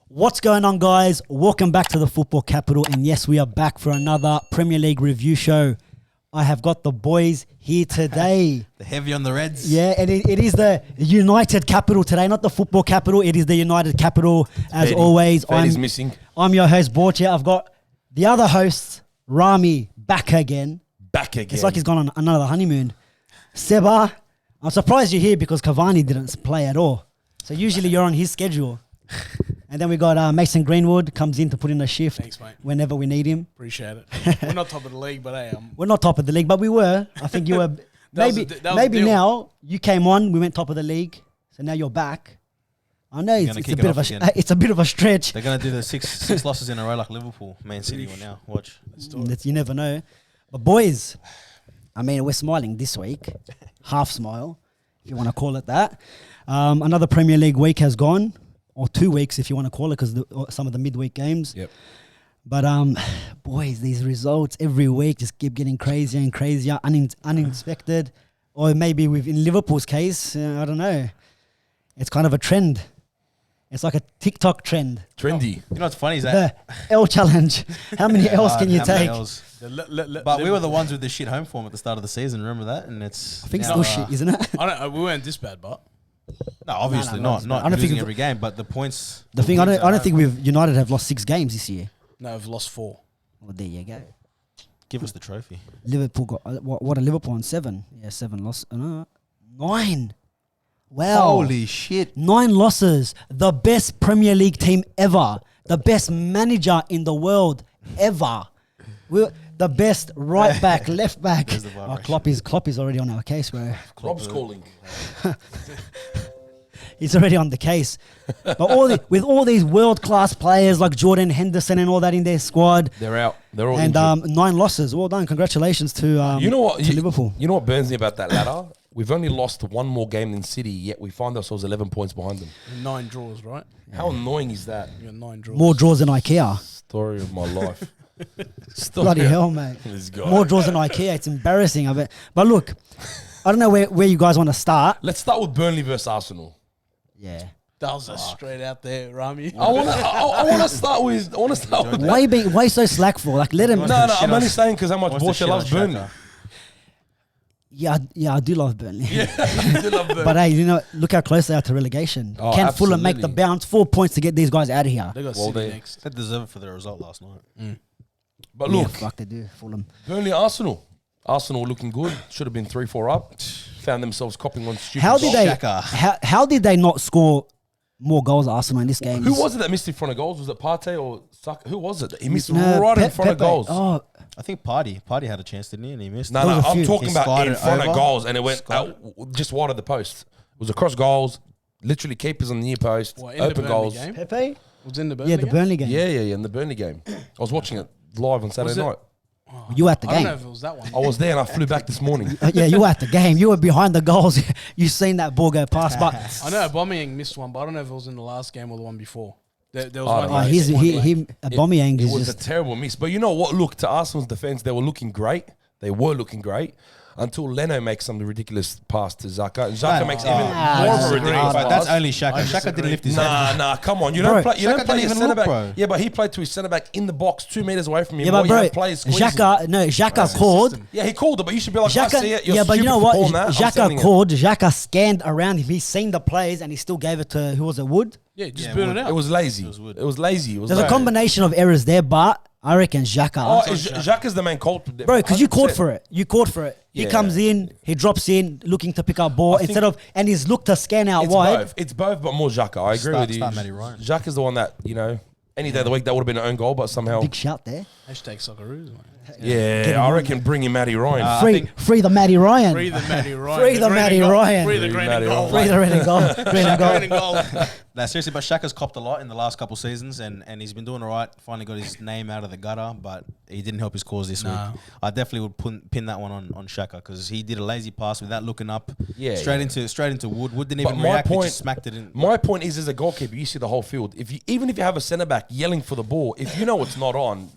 What's going on, guys? Welcome back to the Football Capital, and yes, we are back for another Premier League review show. I have got the boys here today. The heavy on the Reds. Yeah, and it is the United Capital today, not the Football Capital. It is the United Capital, as always. Freddy's missing. I'm your host, Borchia. I've got the other host, Rami, back again. It's like he's gone on another honeymoon. Seba, I'm surprised you're here because Cavani didn't play at all. So usually you're on his schedule. And then we got Mason Greenwood comes in to put in a shift. Thanks, mate. Whenever we need him. Appreciate it. We're not top of the league, but hey, we're not top of the league, but we were. I think you were. maybe now you came on. We went top of the league, so now you're back. I know it's a bit of a stretch. They're gonna do the six losses in a row like Liverpool, Man City. Will now watch. You never know, but boys, I mean, we're smiling this week, half smile, if you want to call it that. Another Premier League week has gone. Or 2 weeks, if you want to call it, because some of the midweek games. Yep. But, boys, these results every week just keep getting crazier and crazier, uninspected. Or maybe in Liverpool's case, I don't know. It's kind of a trend. It's like a TikTok trend. Trendy. You know what's funny is that... The L challenge. How many L's can you take? But we were the ones with the shit home form at the start of the season. Remember that? And it's... I think still shit, isn't it? We weren't this bad, but... No, obviously not. Not I don't losing think every game, but the points... I don't think United have lost 6 games this year. No, we've lost 4. Well, there you go. Give us the trophy. Liverpool got... what are Liverpool on 7? Yeah, 7 losses. 9. Wow. Holy shit. 9 losses. The best Premier League team ever. The best manager in the world ever. The best right back, left back. Klopp is already on our case, bro. Klopp's calling. He's already on the case. But with all these world-class players like Jordan Henderson and all that in their squad. They're out. They're all and injured. 9 losses. Well done. Congratulations to Liverpool. You know what burns me about that ladder? We've only lost 1 more game than City, yet we find ourselves 11 points behind them. 9 draws, right? How annoying is that? You got 9 draws. More draws than IKEA. Story of my life. Bloody hell, mate. More draws than IKEA. It's embarrassing. But look, I don't know where you guys want to start. Let's start with Burnley versus Arsenal. Yeah. That was straight out there, Rami. I want to start with. Why so slack for? Like, let him. No. I'm only saying because how much Borchia loves Burnley. Yeah, I do love Burnley. Yeah, I do love Burnley. But hey, look how close they are to relegation. Can Fulham make the bounce? 4 points to get these guys out of here. They got City next. They deserve it for their result last night. But look, fuck they do. Fulham. Burnley, Arsenal looking good. Should have been 3-4 up. Found themselves copying on stupid. How did they not score more goals, Arsenal, in this game? Who was it that missed in front of goals? Was it Partey or Saka? Who was it? He missed right in front of goals. Oh, I think Partey had a chance, didn't he? And he missed. No, I'm talking about in front of goals, and it went out just wide of the post. It was across goals, literally keepers on the near post, open goals. Game? Pepe? Was in the Burnley game? The Burnley game. Yeah, in the Burnley game. I was watching it live on Saturday night. You were at the game. I don't know if it was that one. I was there and I flew back this morning. Yeah, you were at the game. You were behind the goals. You seen that ball go past. But I know Aubameyang missed one, but I don't know if it was in the last game or the one before. There was one. Aubameyang It was a terrible miss. But you know what? Look, to Arsenal's defence, they were looking great. Until Leno makes some ridiculous pass to Xhaka. Xhaka makes even more of a ridiculous pass. That's only Xhaka. Xhaka didn't lift his head. Nah, come on. You don't play your centre back. Bro. Yeah, but he played to his centre back in the box 2 meters away from him. Yeah, but bro, Xhaka called. Yeah, he called it, but you should be like, I see it. You're but you know what? Xhaka called. Xhaka scanned around him. He's seen the plays and he still gave it to, who was it, Wood? Yeah, just burn it out. It was lazy. There's a combination of errors there, but I reckon Xhaka. Xhaka's the main culprit. Bro, because you called for it. He comes in, he drops in, looking to pick up ball and he's looked to scan out wide. It's both, but more Xhaka. I agree with you. Xhaka's the one that, any day of the week that would have been an own goal, but somehow. Big shout there. Hashtag Socceroos, man. Yeah, I reckon bring in Matty Ryan. Free the Matty Ryan. Free the Matty Ryan. Free the Matty Ryan. Free the green and gold. Free the red and gold. Green and gold. Nah, seriously, but Xhaka's copped a lot in the last couple of seasons, and he's been doing all right. Finally got his name out of the gutter, but he didn't help his cause this week. I definitely would pin that one on Xhaka because he did a lazy pass without looking up. Straight into Wood. Wood didn't even react. He just smacked it in. My point is, as a goalkeeper, you see the whole field. Even if you have a centre back yelling for the ball, if you know it's not on,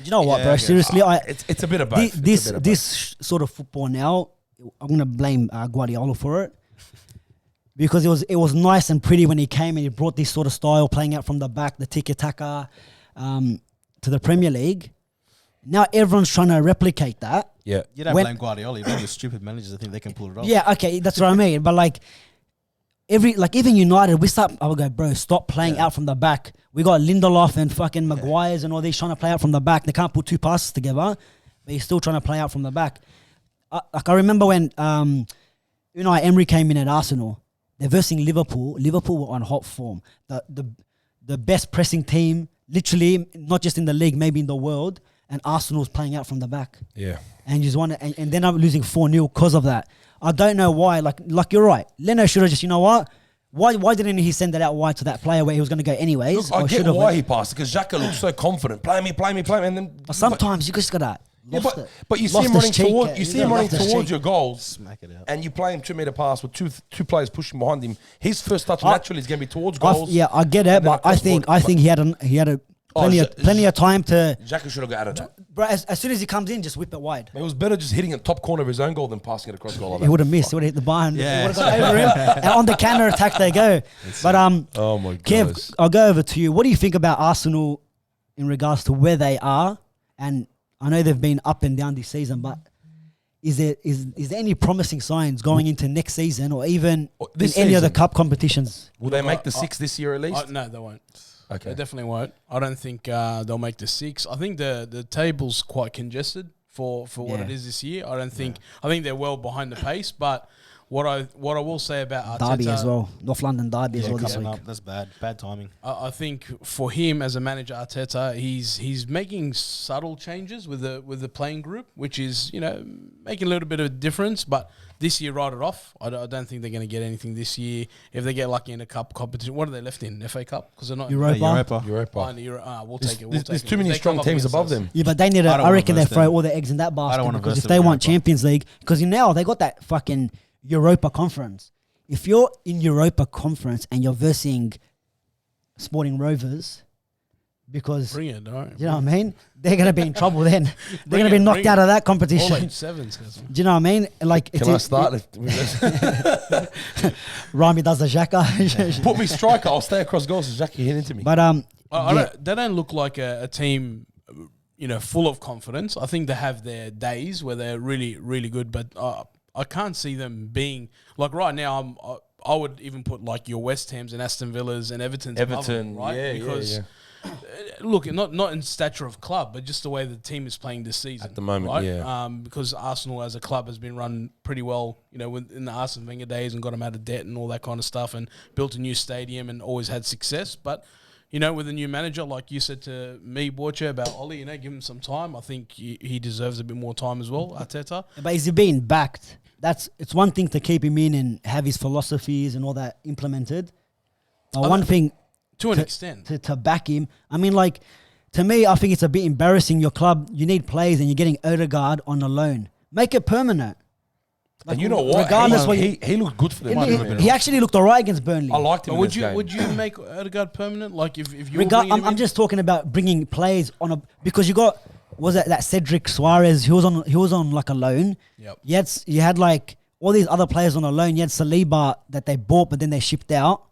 you know what, Yeah, bro? okay. Seriously, It's a bit of both. This sort of football now, I'm gonna blame Guardiola for it. Because it was nice and pretty when he came and he brought this sort of style, playing out from the back, the tiki-taka, to the Premier League. Now everyone's trying to replicate that. Yeah. You don't blame Guardiola. You blame the stupid managers that think they can pull it off. Yeah, okay, that's what I mean. But like even United, I would go, bro, stop playing out from the back. We got Lindelof and fucking Maguires and all these trying to play out from the back. They can't put two passes together, but he's still trying to play out from the back. I remember when Unai Emery came in at Arsenal. They're versing Liverpool. Liverpool were on hot form. The best pressing team, literally, not just in the league, maybe in the world. And Arsenal's playing out from the back. Yeah. And you just want to, and then I'm losing 4-0 because of that. I don't know why. Like you're right. Leno should have just, you know what? Why didn't he send that out wide to that player where he was going to go anyways? Look, I get why he passed, because Xhaka looked so confident. Play me. And then, but sometimes you just got that. But you see him running towards your goals. Smack it out. And you play him 2-meter pass with two players pushing behind him. His first touch naturally is going to be towards goals. I get it, but I think he had plenty of time to. Xhaka should have got out of that. Bro, as soon as he comes in, just whip it wide. It was better just hitting it top corner of his own goal than passing it across goal. He would have missed. He would have hit the bar and would have gone over him. And on the counter attack they go. But oh my god, Kev, I'll go over to you. What do you think about Arsenal in regards to where they are? And I know they've been up and down this season, but is there any promising signs going into next season or even in any other cup competitions? Will they make the 6 this year at least? No, they won't. Okay. They definitely won't. I don't think they'll make the 6. I think the table's quite congested for what it is this year. I don't think. I think they're well behind the pace, but what I will say about Arteta, Derby as well, North London Derby as well this week. That's bad timing. I think for him as a manager, Arteta, he's making subtle changes with the playing group, which is making a little bit of a difference. But this year, write it off. I don't think they're going to get anything this year. If they get lucky in a cup competition, what are they left in? FA Cup? Because they're not Europa. We'll take it. There's too many strong teams above them. Yeah, but they need. I reckon they throw all their eggs in that basket because if they want Champions League, because now they got that fucking Europa Conference. If you're in Europa Conference and you're versing Sporting Rovers, because bring it, all right. You know what I mean? They're going to be in trouble then. They're going to be knocked out of that competition. All 8 sevens. Do you know what I mean? Like, can I start with this? Rami does the Xhaka. Put me striker. I'll stay across goals so Xhaka hit into me. But they don't look like a team, full of confidence. I think they have their days where they're really, really good, but I can't see them being like right now. I would even put like your West Hams and Aston Villas and Everton, right? Yeah, because look, not in stature of club, but just the way the team is playing this season at the moment, right? Because Arsenal as a club has been run pretty well, in the Arsene Wenger days and got them out of debt and all that kind of stuff, and built a new stadium and always had success, but. With a new manager, like you said to me, Borche, about Ole, give him some time. I think he deserves a bit more time as well, Arteta. But is he being backed? It's one thing to keep him in and have his philosophies and all that implemented. But one thing to an extent to back him. I mean, like, to me, I think it's a bit embarrassing. Your club, you need players, and you're getting Odegaard on a loan. Make it permanent. Like, and you know what? Regardless, he looked good for them. He actually looked alright against Burnley. I liked him. Would you make Odegaard permanent? Like if you I'm just talking about bringing players on because you got that Cedric Suarez. He was on like a loan. Yep. You had like all these other players on a loan. You had Saliba that they bought but then they shipped out.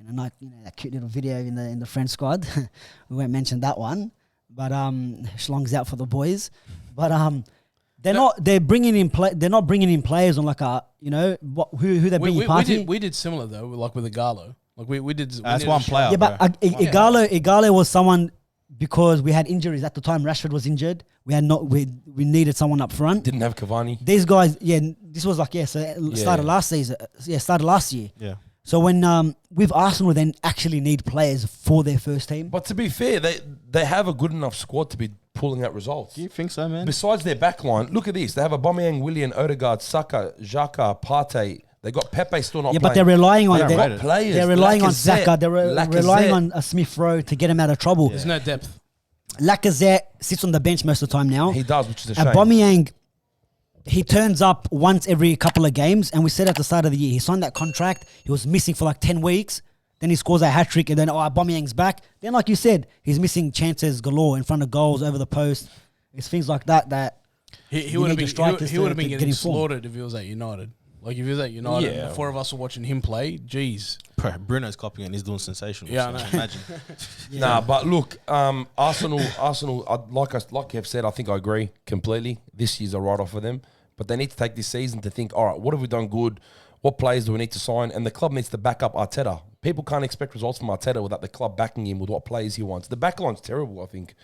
That cute little video in the French squad. We won't mention that one, but Schlong's out for the boys. But They're bringing in They're not bringing in players on like a who they're bringing party. We did similar though, like with Igalo. Like we did. That's one player. Yeah, but Igalo was someone because we had injuries at the time. Rashford was injured. We needed someone up front. Didn't have Cavani. These guys, this was like started last season. Started last year. Yeah. So when with Arsenal, then actually need players for their first team. But to be fair, they have a good enough squad to be pulling out results. Do you think so, man? Besides their backline, look at this. They have Aubameyang, Willian, Odegaard, Saka, Xhaka, Partey. They got Pepe still not playing. But they're relying on players. They're relying on Xhaka. They're relying on a Smith Rowe to get him out of trouble. There's no depth. Lacazette sits on the bench most of the time now. He does, which is a shame. Aubameyang, he turns up once every couple of games, and we said at the start of the year, he signed that contract. He was missing for like 10 weeks. Then he scores a hat trick, and then Aubameyang's back. Then, like you said, he's missing chances galore in front of goals over the post. It's things like that he would have been getting form. slaughtered if he was at United. Like if he was at United, the four of us were watching him play. Jeez, Bruno's copying it and he's doing sensational. Yeah, I know. Imagine. Nah, but look, Arsenal. Like Kev said, I think I agree completely. This year's a write-off for them, but they need to take this season to think, all right, what have we done good? What players do we need to sign? And the club needs to back up Arteta. People can't expect results from Arteta without the club backing him with what players he wants. The backline's terrible, I think.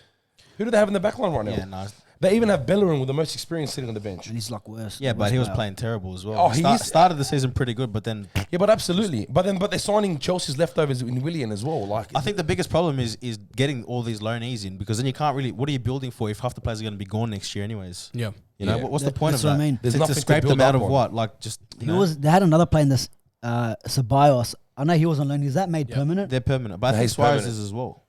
Who do they have in the backline right now? Yeah, no. They even have Bellerin with the most experience sitting on the bench. And he's like worse. Yeah, but he was playing terrible as well. Oh, he started the season pretty good, but then Yeah, but absolutely. But they're signing Chelsea's leftovers in Willian as well. Like I think the biggest problem is getting all these loanees in, because then you can't really. What are you building for if half the players are going to be gone next year anyways? yeah. You know, Yeah. what's the point of That's that? what I mean. There's to nothing to scrape build them out up of on. what? Like just They had another player in this Ceballos. I know he was on loan. Is that made permanent? they're permanent, but I No, think he's Suarez permanent. is as well.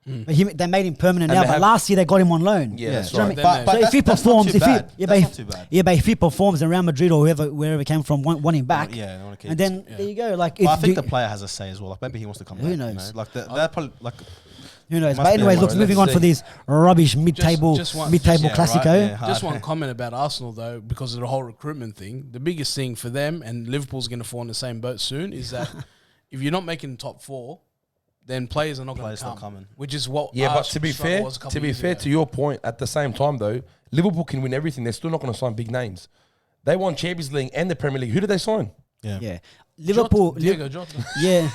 But they made him permanent And now. they But have- last year they got him on loan. Yeah, that's Do you know right. what I mean? But So if he that's not performs, too bad. That's not too bad. but if he performs and Real Madrid or wherever he came from want him back, Yeah, they want to keep. and then there you go. Like But I if think you- the player has a say as well. Like maybe he wants to come Who back. knows? You know? Like that probably like who knows? must But be anyways, a look, worry. moving Let's on for see. these rubbish mid-table just one- mid-table yeah, classico. right, yeah. Just Hard. one comment about Arsenal though, because of the whole recruitment thing. The biggest thing for them, and Liverpool's going to fall in the same boat soon, is that if you're not making the top four, then players are not going Players to not come. coming. Which is what. Yeah, our but to be struggle fair, was a couple years ago. to your point, at the same time though, Liverpool can win everything. They're still not going to sign big names. They won Champions League and the Premier League. Who did they sign? Yeah, Liverpool. Diego Jota. Yeah,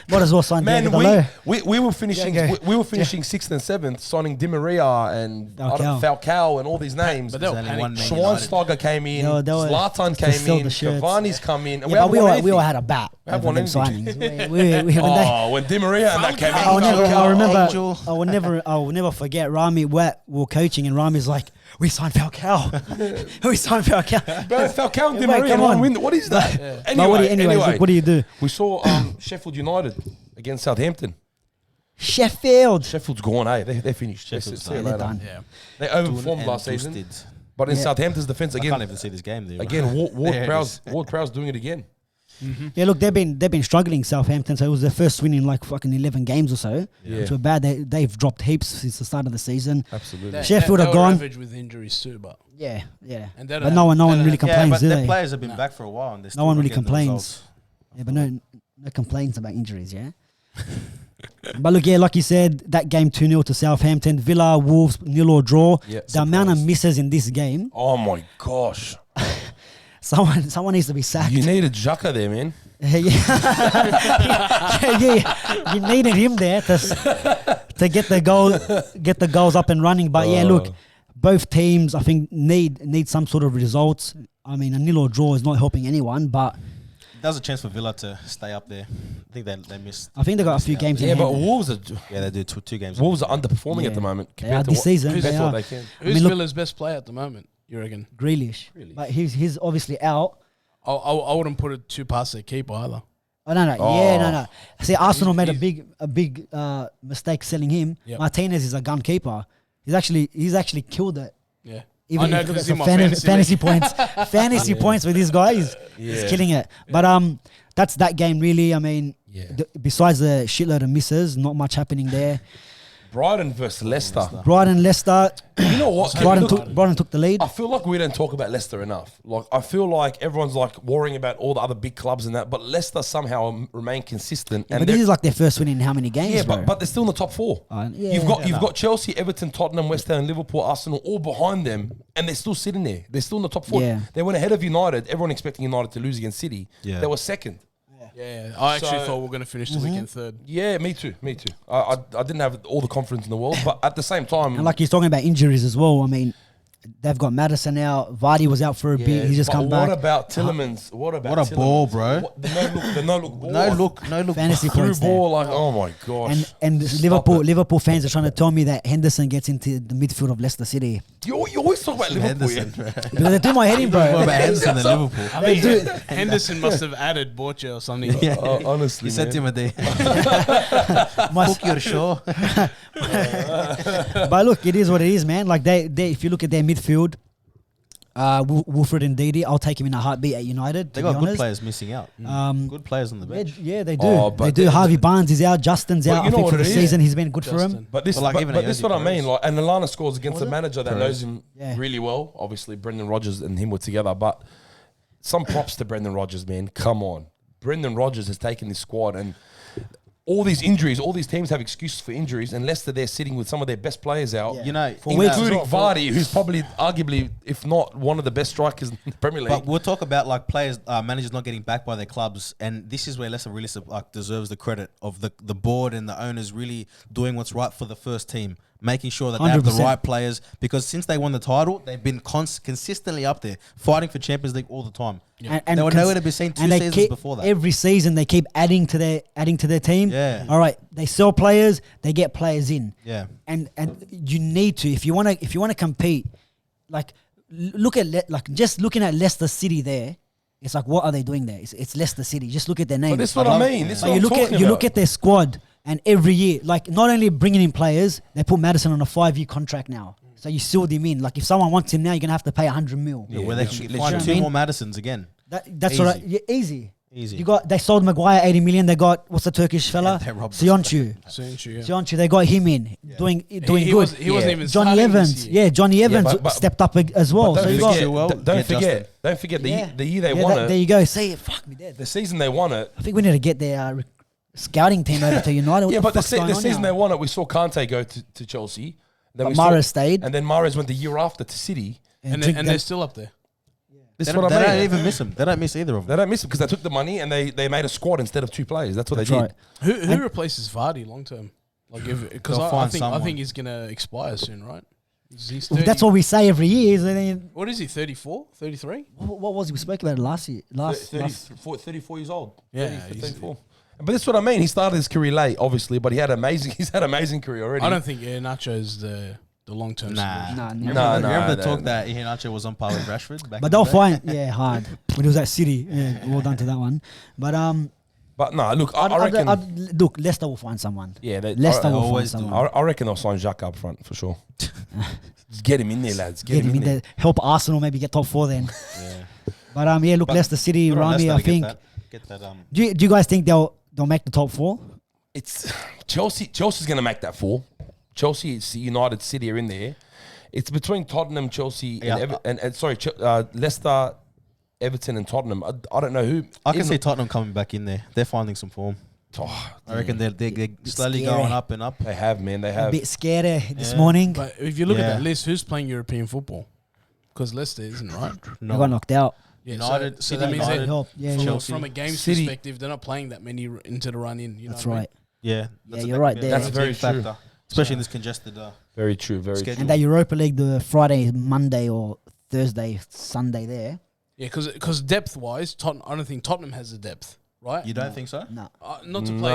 might as well sign Man, Diego Dalot. we were finishing Yeah, we were finishing sixth and seventh, signing Di Maria and Falcao. Falcao and all these names. But they were There's only one panicked. Man United. Schweinsteiger came in, They were Zlatan to came sell in, the shirts. Cavani's come in. And Yeah, but we haven't won all anything. had a bat We haven't over won them anything. signings. when Oh, when Di Maria and that came in. I will remember. Angel. I will never forget. Rami, we were coaching, and Rami's like, "We signed Falcao. We signed Falcao." Bro, Falcao and Di Mate, Maria come won on. win. What is that? But look, what do you do? We saw Sheffield United against Southampton. Sheffield. Sheffield's gone, eh? They're finished. Sheffield's See you They're later. done. Yeah. They overperformed last season. Twisted. But in Yeah. Southampton's defence, I again, can't even see this game there. again, There Ward it Prowse is. doing it again. Yeah, look, they've been struggling, Southampton. So it was their first win in like fucking 11 games or so, Yeah. which were bad. They've dropped heaps since the start of the season. Absolutely. Sheffield they are were gone. ravaged with injuries too, but Yeah. and they don't But no one they really don't have- Yeah, complains, but do their they? players have been back for a while, and they're still one not really getting the complains. results. Yeah, but no complaints about injuries, yeah? But look, yeah, like you said, that game 2-0 to Southampton. Villa, Wolves, 0 or draw. Yeah, The amount of surprise. misses in this game, Oh my gosh. someone needs to be sacked. You needed Xhaka there, man. yeah. You needed him there to get the goals up and running. But yeah, look, both teams I think need some sort of results. I mean, a 0 or draw is not helping anyone, but That was a chance for Villa to stay up there. I think they missed. I think they got a few games in Yeah, but hand. Wolves are Yeah, they do two games. underperforming at the Yeah. moment They are compared to this what, season, compared they to what are. they can. Who's mean, look- Villa's best player at the moment? You reckon? Grealish. Grealish. But he's obviously out. I wouldn't put it too past their keeper either. Oh no. Yeah, Oh. no. See, Arsenal made a he's- big mistake selling him. Yep. Martinez is a gun keeper. He's actually killed it. Yeah. Even I know if you look 'cause at in some my fantasy fantasy points, fantasy points with this guy, he's Yeah. killing it. But that's that game really. I mean, Yeah. besides the shitload of misses, not much happening there. Brighton versus Leicester. Brighton, Leicester. You know what? Brighton took the lead. I feel like we don't talk about Leicester enough. Like I feel like everyone's like worrying about all the other big clubs and that, but Leicester somehow remain consistent. But this is like their first win in how many games? yeah, bro? but they're still in the top four. Yeah. You've got Chelsea, Everton, Tottenham, West Ham, Liverpool, Arsenal all behind them, and they're still sitting there. They're still in the top four. Yeah. They went ahead of United. Everyone expecting United to lose against City. Yeah. They were second. Yeah. I actually So- thought we were going to finish the weekend third. Yeah, me too. I didn't have all the confidence in the world, but at the same time, And like he's talking about injuries as well. I mean, they've got Madison out. Vardy was out for a bit. He's just but come back. What about Tillemans? What about What a ball, Tillemans? bro. The no look ball. No look. Fantasy through points there. ball like oh my gosh. And Stop Liverpool fans are trying to tell me that Henderson gets into the midfield of Leicester City. You always talk about Liverpool. Henderson. Because they do my head in, More bro. about Henderson than Liverpool. I mean, Henderson must have added Borja or something. Yeah. Honestly, He said to him a day, My- "Book your show." but look, it is what it is, man. Like they if you look at their midfield, Wilfred Ndidi, I'll take him in a heartbeat at United. They to be got good honest. players missing out. Good players on the bench. Yeah, they do. Oh, they but do. Harvey Barnes is out. Justin's But out. you I know think what for the it is? season he's been good for him. Justin. But this, But like but, even but this is what I Perez. mean. Like, and Lallana scores against a Was it? manager that Perez. knows him Yeah. really well. Obviously, Brendan Rodgers and him were together. But some props to Brendan Rodgers, man. Come on, Brendan Rodgers has taken this squad, and all these injuries, all these teams have excuses for injuries, and Leicester they're sitting with some of their best players out. Yeah. You know, For weeks. Including Vardy, who's probably, arguably, if not one of the best strikers in the Premier League. But we'll talk about like players, managers not getting backed by their clubs, and this is where Leicester really deserves the credit of the board and the owners really doing what's right for the first team, making sure that they have the 100%. right players. Because since they won the title, they've been consistently up there, fighting for Champions League all the time. And They were nowhere to be seen 2 they seasons keep, before that. Every season they keep adding to their team. Yeah. All right. They sell players. They get players in. Yeah. And you need to if you want to compete. Like look at just looking at Leicester City there. It's like what are they doing there? It's Leicester City. Just look at their name. But this is what I mean. This is But what you I'm look talking at you look about. at their squad, and every year, like not only bringing in players, they put Maddison on a 5-year contract now. So you sealed him in. Like if someone wants him now, you're gonna have to pay 100 mil. Yeah, where they can literally. find You know what I 2 mean? more Madisons again. That's Easy. what easy. Easy. They sold Maguire 80 million. They got what's the Turkish fella? they robbed us. Sionchu. Sionchu. They got him in doing He good. wasn't even Johnny starting Evans. this year. Yeah, Johnny Evans but- stepped up as well. But So you don't got forget, well, don't get forget, Justin. don't forget the year they yeah, won there it. you go. See it. Fuck me dead. The season they won it. I think we need to get their scouting team over to United. What Yeah, the but the fuck's going on season now? they won it, we saw Kante go to Chelsea. Then But we saw- Mahrez stayed. and then Mahrez went the year after to City. And drink they're them- still up there. This They is don't, what they I don't mean. even miss them. They don't miss either of They them. don't miss it because they took the money and they made a squad instead of 2 players. That's what That's they right. did. Who replaces Vardy long term? Like because They'll I find think someone. he's gonna expire soon, right? He's Well, 30 that's what we say every year. And then, What is he? 34, 33? what was it? We spoke about it last year. Last 34 years old. Yeah, 30, he's- 34. But that's what I mean. He started his career late, obviously, but he's had amazing career already. I don't think Nacho is the long term solution. Nah, Remember the no. talk that Iheanacho was on par with Rashford back but in they'll the day? find hard when he was at City. Yeah, well done to that one. But no, look, I reckon. look, Leicester will find someone. Yeah, Leicester I, will find always do. someone. I reckon they'll sign Xhaka up front for sure. Just get him in there, lads. Get him in there. Help Arsenal maybe get top 4 then. Yeah. But look, But Leicester City, Good on Rami, Leicester I to think. Get that Do you guys think they'll make the top 4? It's Chelsea. Chelsea's going to make that 4. Chelsea, United, City are in there. It's between Tottenham, Chelsea, Yeah. and Leicester, Everton, and Tottenham. I don't know who. I can even- see Tottenham coming back in there. They're finding some form. Oh, I reckon they're slowly scary. going up and up. they have, man. They A have. bit scary this Yeah. morning. But if you look Yeah. at that list, who's playing European football? Because Leicester isn't, right? They got knocked out. Yeah, United, so City, that means United, that Help. Yeah, from, Chelsea. from a games City. perspective, they're not playing that many into the run in. You That's know what I mean? right. Yeah, that's you're right there. That's very true. especially in this congested. Very true. Very Schedule. true. And that Europa League, the Friday, Monday, or Thursday, Sunday there. Yeah, because depth wise, I don't think Tottenham has the depth, right? You don't think so? No. Not to play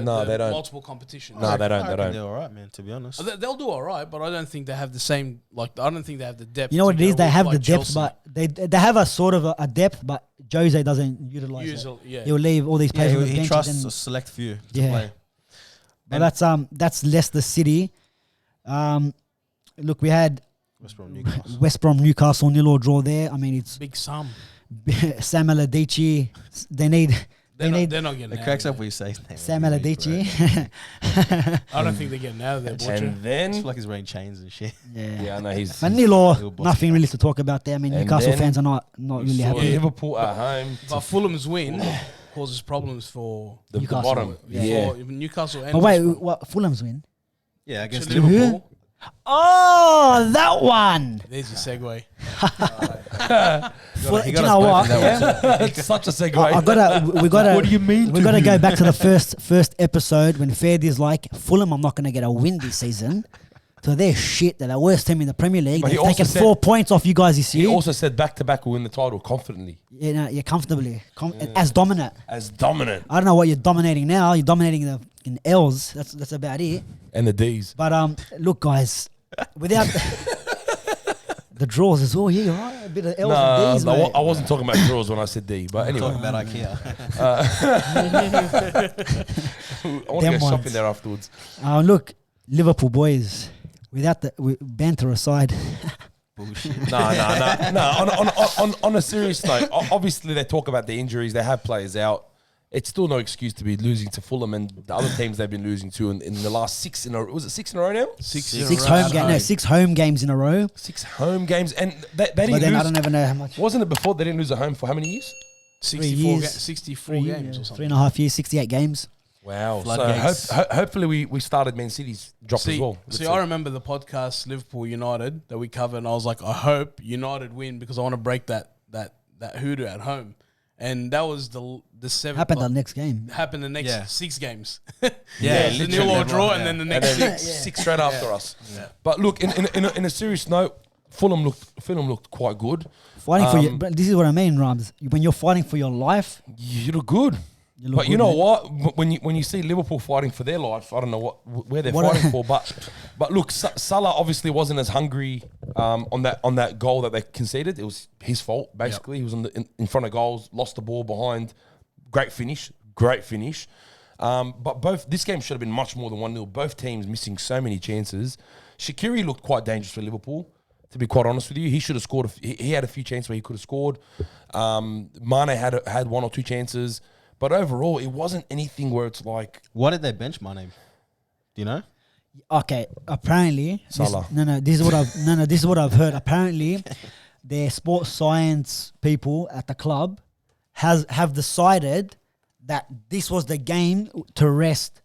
No, the they don't. multiple competitions. No, they don't. I They reckon don't. they're all right, man. To be honest, They'll do all right, but I don't think they have the same. Like, I don't think they have the depth. You know what it is? They have the like depth, Chelsea. but they have a sort of a depth, but Jose doesn't utilize it. Yeah. He'll leave all these yeah, players on the he bench. trusts a select few to Yeah. play. But that's Leicester City. Look, we had West Brom, Newcastle. West Brom, Newcastle, 0 draw there. I mean, it's Big sum. Sam Aladici. They need They're not getting It out cracks of up when you say his name. Sam Really, Aladici. there. I don't think they're getting out of there, Butcher. And I feel then, like he's wearing chains and shit. yeah, I know he's. But Nilo, He'll boss nothing you really to talk about there. I mean, And Newcastle then fans are not really saw happy. Liverpool at home. But Fulham's win causes problems for The Newcastle. bottom. Yeah. for Newcastle and But wait, West Brom. what? Fulham's win? Yeah, against To Liverpool. Liverpool. Oh, that one. There's your segue. Do you got know us what? both in that one, It's such a segue. We gotta. What do you mean? We gotta go back to the first episode when Ferdy's like, Fulham, I'm not gonna get a win this season. So they're shit. They're the worst team in the Premier League. But he They've also taken said- 4 points off you guys this He year. also said back to back will win the title confidently, Yeah, comfortably, as dominant. as dominant, I don't know what you're dominating now. You're dominating in L's. That's about it. and the D's. But look, guys, without the draws as well, yeah, you're right. A bit of L's and D's, mate. I wasn't talking about draws when I said D. But anyway, Talking about IKEA. I want to Them go shopping ones. there afterwards. Look, Liverpool boys, without the banter aside, Bullshit. No. On a serious note, obviously they talk about the injuries. They have players out. It's still no excuse to be losing to Fulham and the other teams they've been losing to in the last 6 in a row. Was it 6 in a row now? Six home games in a row. 6 home games, and they didn't But then lose. I don't even know how much. Wasn't it before they didn't lose at home for how many years? 64 games or something. 3.5 years, 68 games. Wow. Floodgates. So hopefully we started Man City's drop as well. See, I remember the podcast Liverpool United that we covered, and I was like, I hope United win because I want to break that hoodoo at home. And that was the 7th. Happened the next game. Happened the next 6 games. Yeah, the nil or draw, and then the next 6 straight after us. Yeah. But look, in a serious note, Fulham looked quite good. Fighting for you, but this is what I mean, Rams. When you're fighting for your life, You look good. But you know what? When you see Liverpool fighting for their life, I don't know where they're fighting for. But look, Salah obviously wasn't as hungry on that goal that they conceded. It was his fault basically. He was in front of goals, lost the ball behind. Great finish. But this game should have been much more than 1-0. Both teams missing so many chances. Shaqiri looked quite dangerous for Liverpool. To be quite honest with you, he should have scored. He had a few chances where he could have scored. Mane had 1 or 2 chances. But overall, it wasn't anything where it's like... Why did they bench my name? Do you know? Okay, apparently... Salah. This is what I've heard. Apparently, their sports science people at the club have decided that this was the game to rest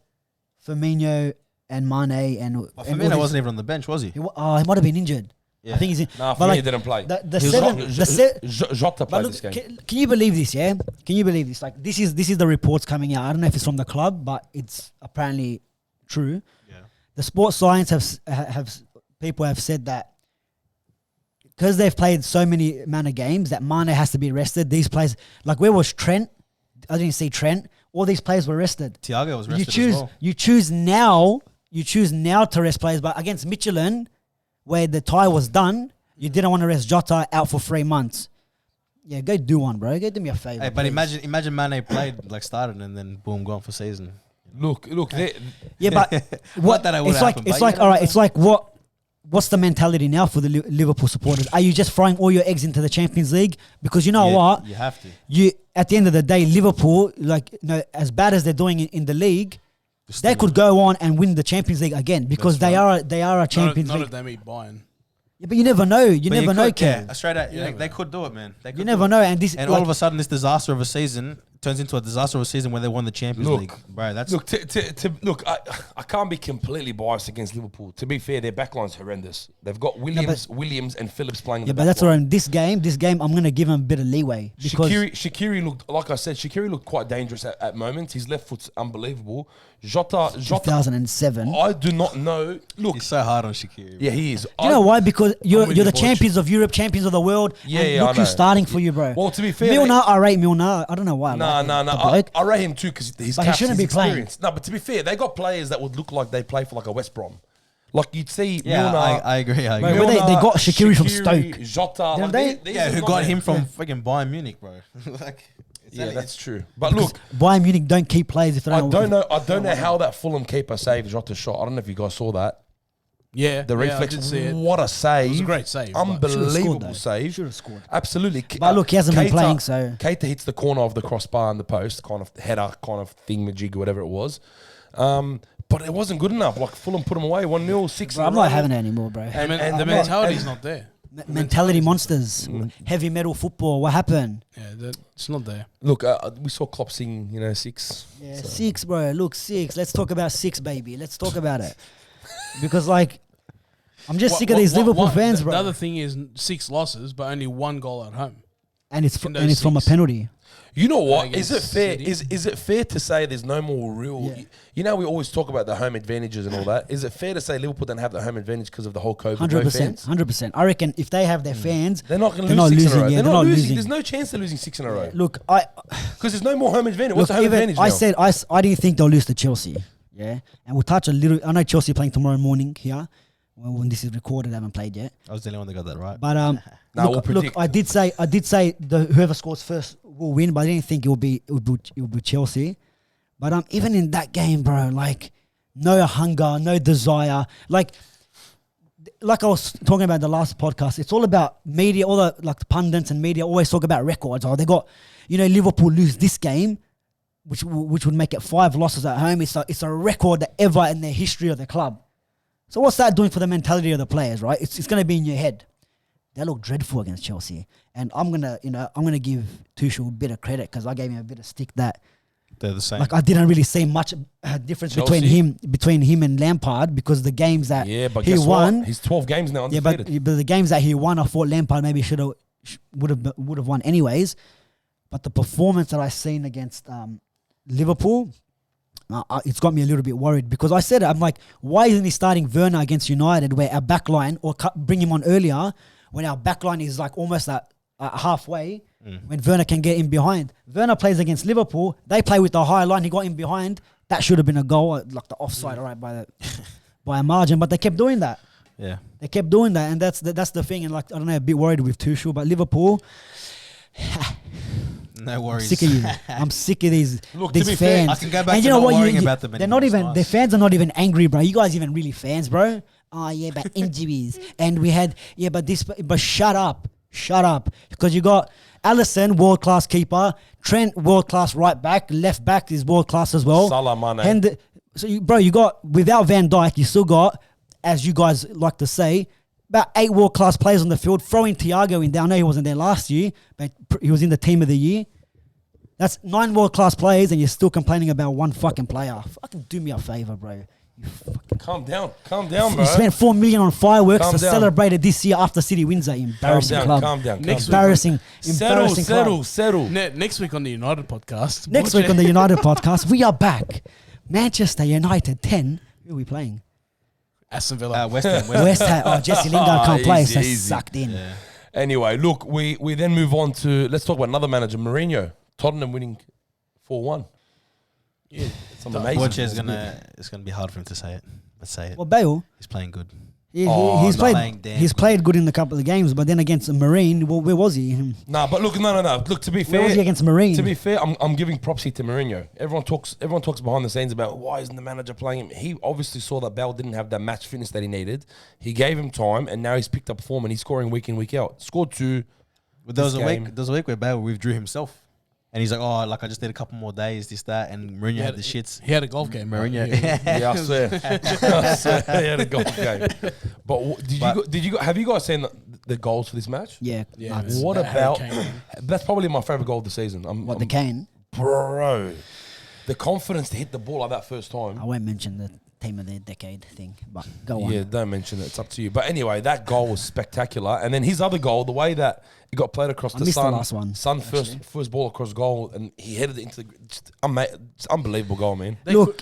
Firmino and Mane and... Well, Firmino wasn't even on the bench, was he? He might have been injured. Yeah. I think he's in. Nah, but Firmino didn't play. Jota played this game. Can you believe this? Yeah, can you believe this? Like this is the reports coming out. I don't know if it's from the club, but it's apparently true. Yeah. The sports science people have said that because they've played so many amount of games that Mane has to be rested. These players, like where was Trent? I didn't see Trent. All these players were rested. Thiago was rested as well. You choose now to rest players, but against Michelin, where the tie was done, you didn't want to rest Jota out for 3 months. Yeah, go do one, bro. Go do me a favor. Hey, but imagine Mane played started and then boom, gone for season. Look. Yeah, but what? It's like all right. It's like what's the mentality now for the Liverpool supporters? Are you just throwing all your eggs into the Champions League? Because you know what? You have to. You at the end of the day, Liverpool, as bad as they're doing in the league, they could go on and win the Champions League again because they are a Champions League. Not if they meet Bayern. Yeah, but you never know. You never know, Ken. Yeah, straight out. They could do it, man. You never know. And all of a sudden, this disaster of a season turns into a disaster of a season where they won the Champions League. Bro, that's I can't be completely biased against Liverpool. To be fair, their backline's horrendous. They've got Williams and Phillips playing. Yeah, but that's all right. This game, I'm gonna give him a bit of leeway because Shaqiri looked, like I said, looked quite dangerous at moments. His left foot's unbelievable. Jota, 2007. I do not know. Look, he's so hard on Shaqiri. Yeah, he is. Do you know why? Because you're the champions of Europe, champions of the world. Yeah, look who's starting for you, bro. Well, to be fair, Milner, I rate Milner. I don't know why. No. I rate him too because he's he shouldn't be playing. No, but to be fair, they got players that would look like they play for like a West Brom. Like you'd see Milner. I agree. Milner, they got Shaqiri from Stoke. Jota. Who got him from freaking Bayern Munich, bro? That's true. But look, Bayern Munich don't keep players if they don't. I don't know how that Fulham keeper saved Jota's shot. I don't know if you guys saw that. Yeah, the reflex. I did see it. What a save! It was a great save. Unbelievable save. Should have scored. Absolutely. But look, he hasn't been playing, so Keita hits the corner of the crossbar and the post, kind of header, kind of thingamajig, whatever it was. But it wasn't good enough. Like Fulham put them away 1-0, 6. I'm not having it anymore, bro. And the mentality's not there. Mentality monsters, heavy metal football. What happened? Yeah, it's not there. Look, we saw Klopp sing, 6. Yeah, 6, bro. Look, 6. Let's talk about 6, baby. Let's talk about it. Because, I'm just sick of these Liverpool fans, bro. The other thing is 6 losses, but only 1 goal at home. And it's from a penalty. You know what? Is it fair? Is it fair to say there's no more real? Yeah. We always talk about the home advantages and all that. Is it fair to say Liverpool don't have the home advantage because of the whole COVID? 100%. I reckon if they have their fans, they're not going to lose 6 in a row. Yeah, they're not losing. There's no chance they're losing 6 in a row. Look, because there's no more home advantage. What's the home advantage? I said I didn't think they'll lose to Chelsea. Yeah, and we'll touch a little. I know Chelsea playing tomorrow morning here. Well, when this is recorded, I haven't played yet. I was the only one that got that right. But look, I did say whoever scores first will win, but I didn't think it would be Chelsea. But even in that game, bro, no hunger, no desire. like I was talking about the last podcast, it's all about media. All the like the pundits and media always talk about records. Oh, they got, Liverpool lose this game, which would make it 5 losses at home. It's a record ever in the history of the club. So what's that doing for the mentality of the players, right? It's going to be in your head. They look dreadful against Chelsea, and I'm gonna give Tuchel a bit of credit because I gave him a bit of stick that they're the same. like I didn't really see much difference between him and Lampard because the games that he won, he's 12 games now undefeated. Yeah, but the games that he won, I thought Lampard maybe would have won anyways. But the performance that I seen against Liverpool, it's got me a little bit worried because I said it. I'm like, why isn't he starting Werner against United where our back line or bring him on earlier when our back line is like almost at halfway when Werner can get in behind. Werner plays against Liverpool. They play with the high line. He got in behind. That should have been a goal, like the offside, all right, by a margin. But they kept doing that. Yeah. They kept doing that. And that's the thing. And like, I don't know, a bit worried with Tuchel. But Liverpool... No worries. Sick of you. I'm sick of these fans. Fair, I can go back and to not worrying about them. They're not even. Their fans are not even angry, bro. You guys even really fans, bro? Oh yeah, but injuries, and we had but shut up, because you got Alisson, world class keeper, Trent, world class right back, left back is world class as well. Salah, Mane. And you got without Van Dijk, you still got, as you guys like to say, about 8 world-class players on the field. Throwing Thiago in there. I know he wasn't there last year, but he was in the team of the year. That's 9 world-class players, and you're still complaining about one fucking player. Fucking do me a favor, bro. You fucking calm down, bro. You spent $4 million on fireworks Calm to down. celebrate it this year after City wins that embarrassing club. Calm down. Embarrassing club. Settle. Next week on the United podcast. Next week on the United podcast, we are back. Manchester United 10. Who are we playing? Aston Villa. West Ham. West Ham. Oh, Jesse Lingard can't play, so easy. sucked in. Yeah. Anyway, look, we then move on to, let's talk about another manager, Mourinho. Tottenham winning 4-1. Yeah. Some amazing. It's gonna be hard for him to say it. Let's say it. Well, Bale. He's playing good. Yeah, he's good. played good in a couple of games, but then against Marine, well, where was he? Nah, but look, no. Look, to be fair, Where was he against Marine? To be fair, I'm giving props here to Mourinho. Everyone talks behind the scenes about why isn't the manager playing him. He obviously saw that Bale didn't have that match fitness that he needed. He gave him time, and now he's picked up form and he's scoring week in, week out. Scored 2. But there was a week where Bale withdrew himself. And he's like, oh, like I just did a couple more days, this, that. And Mourinho had the shits. He had a golf game. Mourinho. Yeah, I swear. He had a golf game. But have you guys seen the goals for this match? Yeah. What about... That's probably my favourite goal of the season. The Kane? Bro. The confidence to hit the ball like that first time. I won't mention the team of the decade thing, but go on. Yeah, don't mention it. It's up to you. But anyway, that goal was spectacular. And then his other goal, the way that it got played across the sun. The last one. Sun first ball across goal, and he headed it into the... It's unbelievable goal, man. Go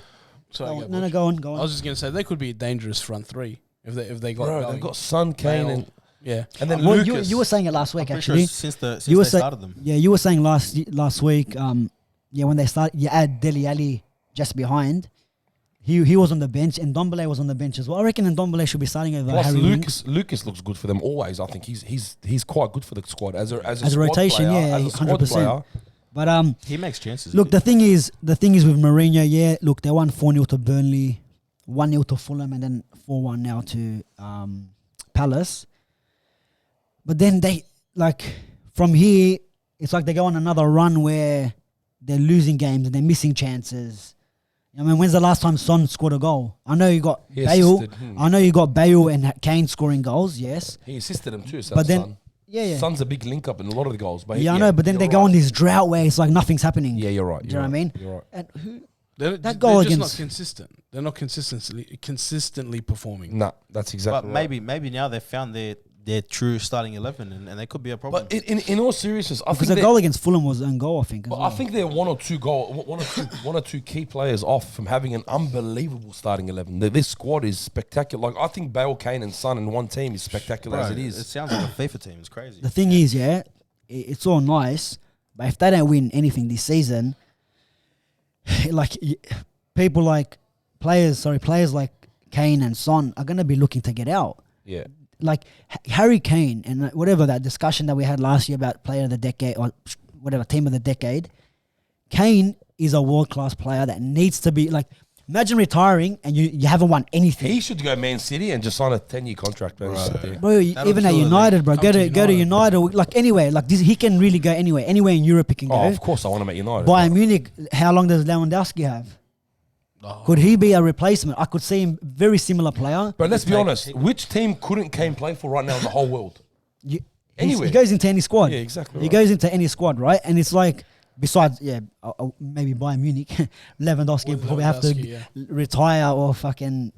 on. I was just going to say, they could be a dangerous front three if they got going. They've got Son, Kane, and... Yeah. And then well, Lucas. You were saying it last week, Sure actually. since they started them. Yeah, you were saying last week, when they started, you add Dele Alli just behind. He was on the bench, and Ndombele was on the bench as well. I reckon Ndombele should be starting over Plus Harry Winks. Lucas looks good for them always. I think he's quite good for the squad as a squad rotation. Player, as a squad 100%. player. But he makes chances. Look, the thing is with Mourinho. Yeah, look, they won 4-0 to Burnley, 1-0 to Fulham, and then 4-1 now to Palace. But then they from here, it's like they go on another run where they're losing games and they're missing chances. I mean, when's the last time Son scored a goal? I know you got Bale. I know you got Bale and Kane scoring goals. Yes, he assisted him too. But then, Son. Yeah. Son's a big link up in a lot of the goals. But I know. But then they go on this drought where it's like nothing's happening. Yeah, you're right. Do you know what I mean? You're right. And They're goal just against not consistent. They're not consistently performing. Nah, that's exactly But right. maybe now they've found their true starting 11, and they could be a problem. But in all seriousness, I because think the goal against Fulham was an goal, I think. I think they're one or two key players off from having an unbelievable starting 11. This squad is spectacular. Like I think Bale, Kane, and Son in one team is spectacular as it is. It sounds like a FIFA team. It's crazy. The thing is, it's all nice, but if they don't win anything this season, players like Kane and Son are going to be looking to get out. Yeah. Like Harry Kane and whatever that discussion that we had last year about player of the decade or whatever team of the decade, Kane is a world-class player that needs to be Imagine retiring and you haven't won anything. He should go Man City and just sign a 10-year contract, man. Right. Bro, even at United, bro. Go to United. Like anywhere. Like this, he can really go anywhere. Anywhere in Europe he can go. Oh, of course I want him at United. Bayern Munich, how long does Lewandowski have? Could he be a replacement? I could see him very similar player. But let's be honest, which team couldn't Kane play for right now in the whole world? Anyway. He goes into any squad. Yeah, exactly. He goes into any squad, right? And it's like, besides, maybe Bayern Munich, Lewandowski will probably have to retire or fucking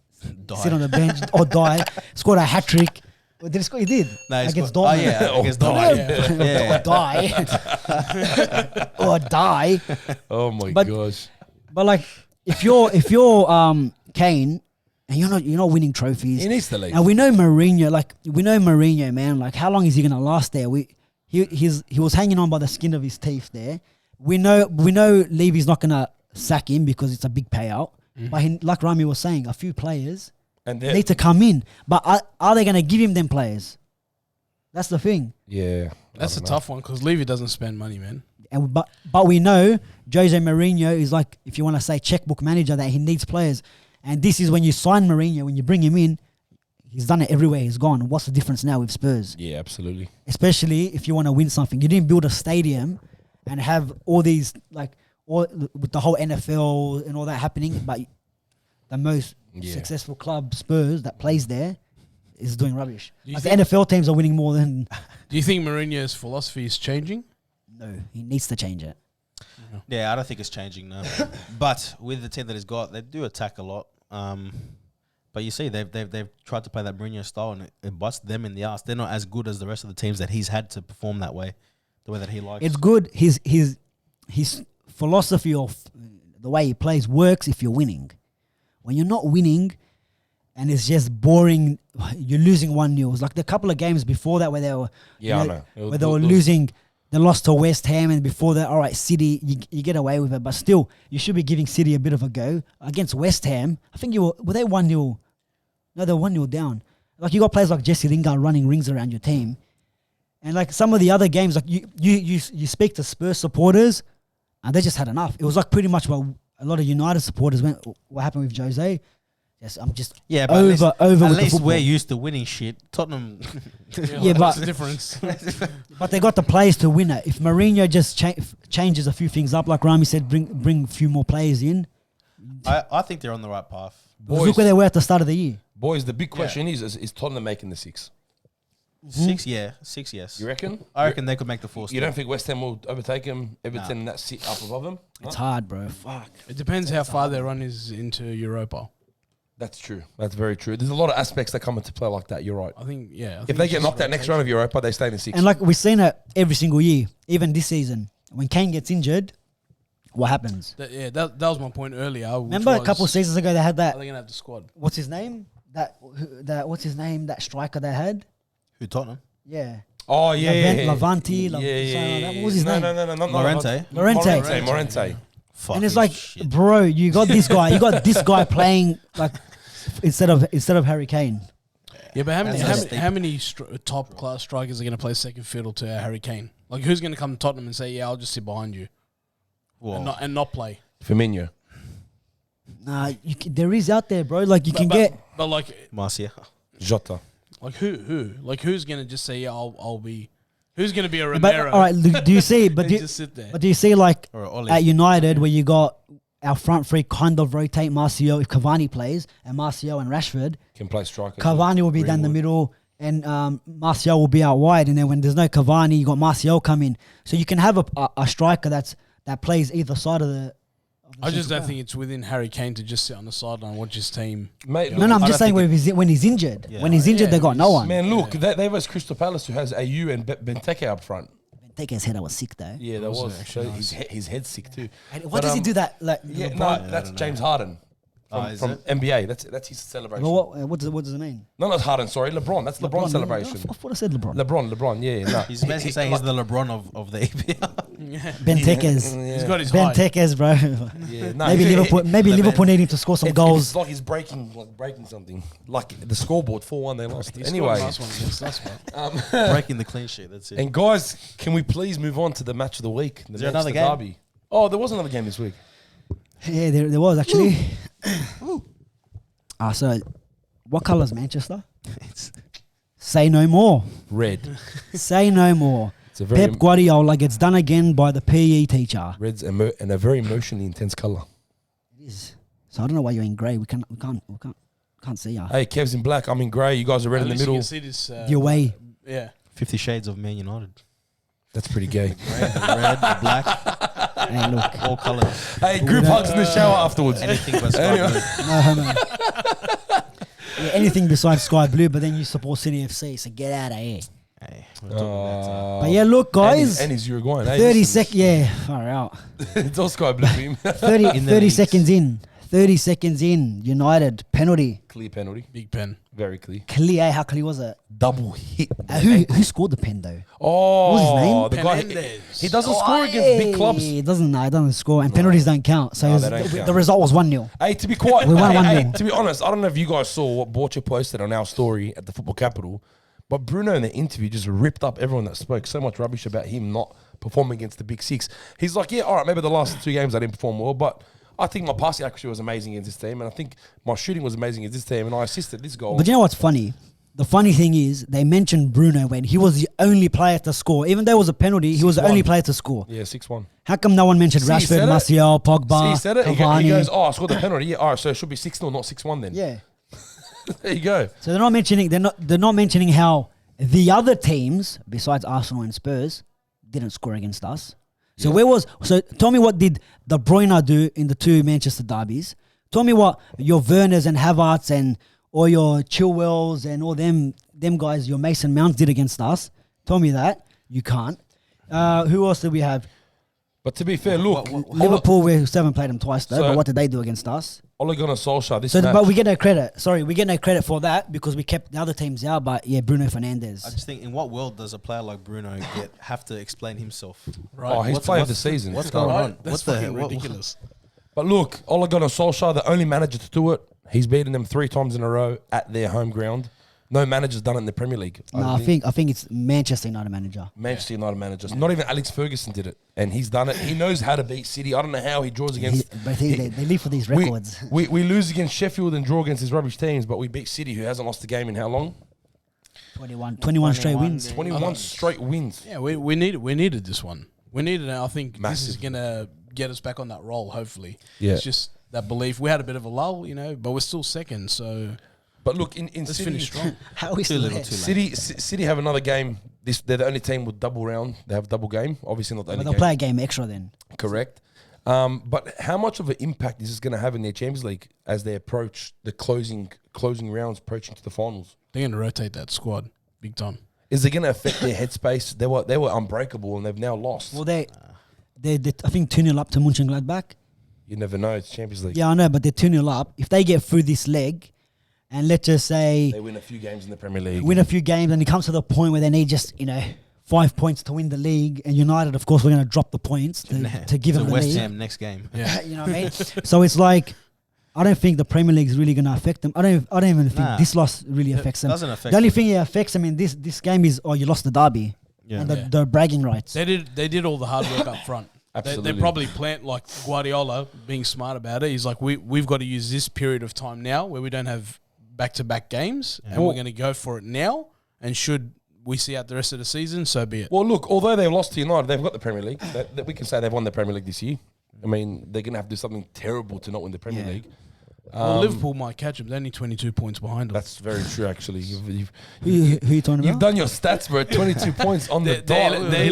sit on the bench or die. Scored a hat trick. Did he score? He did. No, against Dortmund. Oh yeah, against Dortmund. Or die. Oh my gosh. But like, if you're Kane and you're not winning trophies, He needs to leave. and we know Mourinho, man. Like, how long is he gonna last there? He was hanging on by the skin of his teeth there. We know Levy's not gonna sack him because it's a big payout. But like Rami was saying, a few players need to come in. But are they gonna give him them players? That's the thing. Yeah. That's a tough one because Levy doesn't spend money, man. And but we know Jose Mourinho is like, if you want to say checkbook manager, that he needs players. And this is when you sign Mourinho, when you bring him in, he's done it everywhere he's gone. What's the difference now with Spurs? Yeah, absolutely. Especially if you want to win something. You didn't build a stadium and have all these, with the whole NFL and all that happening, but the most successful club, Spurs, that plays there, is doing rubbish. Like the NFL teams are winning more than... Do you think Mourinho's philosophy is changing? No, he needs to change it. Yeah, I don't think it's changing now. But with the team that he's got, they do attack a lot. But you see, they've tried to play that Mourinho style, and it busts them in the ass. They're not as good as the rest of the teams that he's had to perform that way, the way that he likes. It's good. His philosophy of the way he plays works if you're winning. When you're not winning, and it's just boring, you're losing 1-0. It's like the couple of games before that where they were, where they were losing. They lost to West Ham, and before that, all right, City, you get away with it. But still, you should be giving City a bit of a go. Against West Ham, I think were they 1-0? No, they were 1-0 down. Like, you got players like Jesse Lingard running rings around your team. And like some of the other games, like you speak to Spurs supporters, and they just had enough. It was like pretty much what a lot of United supporters went, what happened with Jose. Yes, I'm just but over at with least the we're used to winning shit. Tottenham, Yeah, but That's the difference. but they got the players to win it. If Mourinho just changes a few things up, like Rami said, bring a few more players in. I think they're on the right path. Boys, look where they were at the start of the year. Boys, the big question is Tottenham making the 6? 6, yes. You reckon? I reckon they could make the 4. You don't think West Ham will overtake him, Everton, and that sit up above him? It's hard, bro. Fuck. It depends how far their run is into Europa. That's true. That's very true. There's a lot of aspects that come into play like that. You're right. I think If they get knocked out next round of Europa, they stay in the 6. And like we've seen it every single year, even this season. When Kane gets injured, what happens? That was my point earlier. Remember a couple of seasons ago they had that. Are they gonna have the squad? What's his name? That striker they had. Who, Tottenham? Yeah. Oh, yeah. Levante. What was his name? No. Lorente. And it's like, bro, you got this guy. You got this guy playing like instead of Harry Kane. Yeah, but how many top class strikers are going to play second fiddle to Harry Kane? Like, who's going to come to Tottenham and say, "Yeah, I'll just sit behind you," and not play? Firmino. Nah, there is out there, bro. Like but like Marcia. Jota. Like who? Like, who's going to just say, "Yeah, I'll be." Who's going to be a But Romero? all right, do you see? But just sit there. But do you see like Or at United where you got our front three kind of rotate Martial if Cavani plays, and Martial and Rashford. Can play striker. Cavani will be down the middle, and Martial will be out wide. And then when there's no Cavani, you got Martial come in. So you can have a striker that plays either side of the. I just don't think it's within Harry Kane to just sit on the sideline and watch his team. Mate, No, I'm just saying when he's injured. Yeah. When he's injured, they got no one. Man, look, they was Crystal Palace who has AU and Benteke up front. Benteke's head was sick though. Yeah, that was. actually So nice. his head's sick too. And why does he do that? Like, Yeah, LeBron? no, that's James Harden Is from it? NBA. That's his celebration. Well, what does it mean? No, not Harden. Sorry, LeBron. That's LeBron's celebration. I thought I said LeBron. LeBron. Yeah, no. He's basically saying he's the LeBron of the EPL. Benteke's. He's got his height. Benteke's, bro. Yeah, no, Maybe Liverpool. Maybe Liverpool need him to score some goals. It's like he's breaking something. Like the scoreboard 4-1 they lost. He scored a Anyway, nice one against us, man. Breaking the clean sheet. That's it. and guys, can we please move on to the match of the week? The there another Manchester game? Derby. Oh, there was another game this week. Yeah, there was actually. So what colour's Manchester? Say no more. Red. Say no more. It's a very Pep Guardiola gets done again by the PE teacher. red's and a very emotionally intense colour. It is. So I don't know why you're in grey. We can't see you. Hey, Kev's in black. I'm in grey. You guys are red in the At least you middle. can see this, Your way. Yeah. 50 Shades of Man United. That's pretty gay. Red, the black, Hey, look. all colours. Hey, group hugs in the shower afterwards. Anything but sky blue. No homo. Yeah, anything besides sky blue, but then you support City FC, so get out of here. Hey, we're talking about, But yeah, look, guys. And he's Uruguayan. Hey, 30 listen. seconds. Yeah, far out. It's all sky blue for him. 30 In the leagues. seconds in. 30 seconds in. United. Penalty. Clear penalty. Big pen. Very clear. Clear. How clear was it? Double hit. Who scored the pen, though? Oh, What was his name? the guy. Penendez. He doesn't score against big clubs. He doesn't score, and penalties don't count. So No, it was- they don't the count. result was 1-0. Hey, to be quiet, We won hey, 1-0. to be honest, I don't know if you guys saw what Borcher posted on our story at the Football Capital, but Bruno in the interview just ripped up everyone that spoke so much rubbish about him not performing against the Big Six. He's like, yeah, all right, maybe the last 2 games I didn't perform well, but I think my passing accuracy was amazing against this team, and I think my shooting was amazing against this team, and I assisted this goal. But you know what's funny? The funny thing is, they mentioned Bruno when he was the only player to score. Even though it was a penalty, he was the 6-1. only player to score. Yeah, 6-1. How come no one mentioned See, he Rashford, said it. Martial, See, Pogba, he said it. He Cavani? goes, oh, I scored the penalty. Yeah, all right, so it should be 6-0, not 6-1 then. Yeah. There you go. So they're not mentioning how the other teams besides Arsenal and Spurs didn't score against us. So tell me what did De Bruyne do in the 2 Manchester derbies? Tell me what your Werners and Havertz and all your Chilwells and all them guys, your Mason Mounts did against us. Tell me that. You can't. Who else did we have? But to be fair, look, Liverpool, we still haven't played them twice though, So- but what did they do against us? Ole Gunnar Solskjaer, this So, match, but we get no credit. Sorry, we get no credit for that because we kept the other teams out. But yeah, Bruno Fernandes. I just think, in what world does a player like Bruno have to explain himself? Right. oh, he's What's- player of what's- the season. what's going Right. on? That's What the fucking hell? ridiculous. But look, Ole Gunnar Solskjaer, the only manager to do it, he's beaten them 3 times in a row at their home ground. No manager's done it in the Premier League. No, I think it's Manchester United manager. Manchester United managers. Not even Alex Ferguson did it, and he's done it. He knows how to beat City. I don't know how he draws against. But they live for these records. We lose against Sheffield and draw against his rubbish teams, but we beat City, who hasn't lost a game in how long? 21 straight wins. 21 straight wins. Yeah, we needed this one. We needed it. I think this is Massive. gonna get us back on that roll. Hopefully, Yeah. It's just that belief. We had a bit of a lull, but we're still second. So But look, in let's City, finish strong. How are we Too still little, there? too late. City have another game. They're the only team with double round. They have double game. Obviously not the But only they'll game. play a game extra then. Correct. But how much of an impact is this going to have in their Champions League as they approach the closing rounds, approaching to the finals? They're gonna rotate that squad big time. Is it going to affect their headspace? They were unbreakable and they've now lost. Well, they I think 2-0 up to Mönchengladbach. You never know. It's Champions League. Yeah, I know, but they're 2-0 up. If they get through this leg, and let's just say They win a few games in the Premier League. win a few games, and it comes to the point where they need just 5 points to win the league, and United, of course, we're going to drop the points to give To them the West lead. Ham next game. Yeah, You know what I mean? So it's like, I don't think the Premier League is really going to affect them. I don't even think Nah. this loss really affects them. Doesn't affect The only them. thing that affects them in this game is, you lost the derby Yeah. and Yeah. the bragging rights. they did all the hard work up front. Absolutely. They probably planned, like Guardiola being smart about it. He's like, we've got to use this period of time now where we don't have back-to-back games, and we're going to go for it now. And should we see out the rest of the season, so be it. Well, look, although they've lost to United, they've got the Premier League. We can say they've won the Premier League this year. I mean, they're going to have to do something terrible to not win the Premier Yeah. League. Well, Liverpool might catch them. They're only 22 points behind them. That's very true, actually. You've Who you talking You've about? done your stats, bro. 22 points on the dot. They're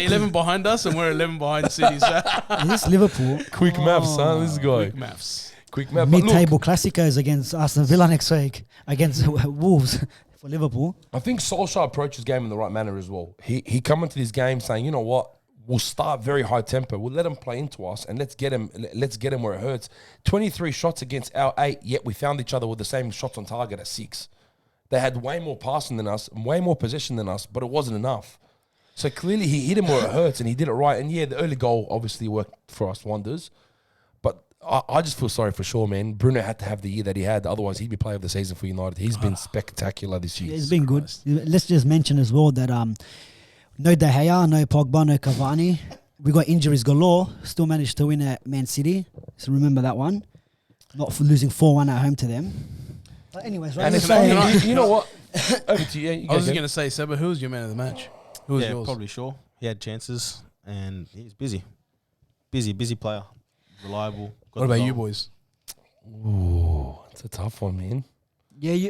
11 behind us, and we're 11 behind City. So Is this Liverpool? Quick maths, son. This guy. quick maths. Quick maths. But look, Mid-table Classicos against Aston Villa next week against Wolves for Liverpool. I think Solskjaer approached his game in the right manner as well. He come into this game saying, you know what? We'll start very high tempo. We'll let them play into us, and let's get him where it hurts. 23 shots against our 8, yet we found each other with the same shots on target at 6. They had way more passing than us, way more possession than us, but it wasn't enough. So clearly he hit him where it hurts, and he did it right. And yeah, the early goal obviously worked for us wonders. But I just feel sorry for Shaw, man. Bruno had to have the year that he had. Otherwise, he'd be player of the season for United. He's been spectacular this year. It's been good. Let's just mention as well that no De Gea, no Pogba, no Cavani. We got injuries galore. Still managed to win at Man City. So remember that one. not for losing 4-1 at home to them. But anyways, right? And it's Can I- you know what? Over to you. Yeah, you I was just go. going to say, Seba, who was your man of the match? Who was Yeah, yours? probably sure. He had chances and he's busy. Busy player. Reliable. got What the about goal. you boys? Ooh, it's a tough one, man. Yeah,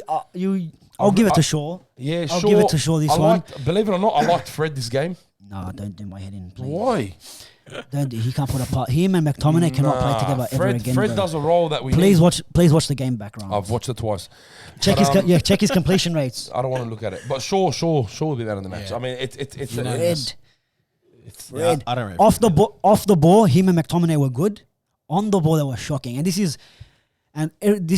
I'll give it to Shaw. Yeah, I'll sure. give it to Shaw this I one. Believe it or not, I liked Fred this game. No, don't do my head in, please. Why? He can't put a part. Him and McTominay cannot play together ever again. Fred bro. does a role that we Please need. watch the game back, Ryan. I've watched it twice. Check But, his check his completion rates. I don't want to look at it, but sure will be man of the match. Yeah. I mean, it's Red. Yeah, I don't rate Off Fred. the ball, him and McTominay were good. On the ball, they were shocking. And this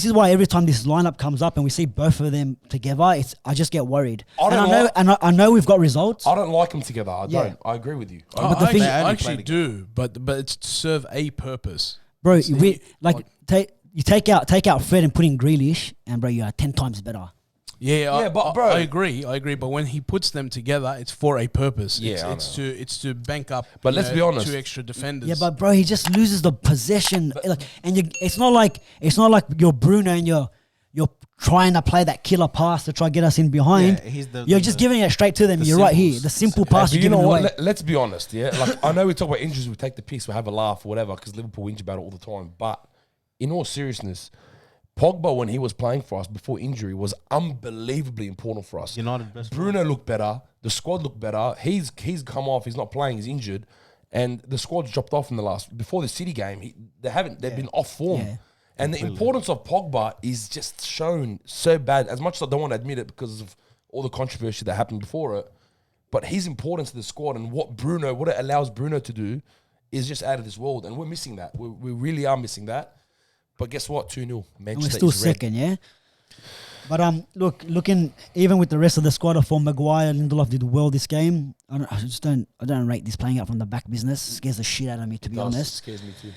is why every time this lineup comes up and we see both of them together, I just get worried. I know we've got results. I don't like them together. I Yeah. don't. I agree with you. But the thing- They I only actually play do, but it's to serve a purpose. Bro, See, you take out Fred and put in Grealish, and bro, you are 10 times better. Yeah, but bro- I agree. But when he puts them together, it's for a purpose. Yeah, I it's to bank up. But let's be honest. 2 extra defenders. Yeah, but bro, he just loses the possession. It's not like you're Bruno and you're trying to play that killer pass to try to get us in behind. Yeah, he's You're just giving it straight to them. You're right here. The simple pass But you're you know giving what? away. Let's be honest. Yeah, like I know we talk about injuries, we take the piss, we have a laugh, or whatever, because Liverpool whinge about it all the time. But in all seriousness, Pogba, when he was playing for us before injury, was unbelievably important for us. United best. Bruno looked better. The squad looked better. He's come off. He's not playing. He's injured, and the squad's dropped off in the last before the City game. They've been off form, Yeah. and the importance of Pogba is just shown so bad. As much as I don't want to admit it because of all the controversy that happened before it, but his importance to the squad and what it allows Bruno to do is just out of this world, and we're missing that. We really are missing that. But guess what? 2-0. And we're Manchester still is red. second, yeah. But looking even with the rest of the squad, for Maguire, Lindelof did well this game. I don't rate this playing out from the back business. Scares the shit out of me, to be It honest. scares me too.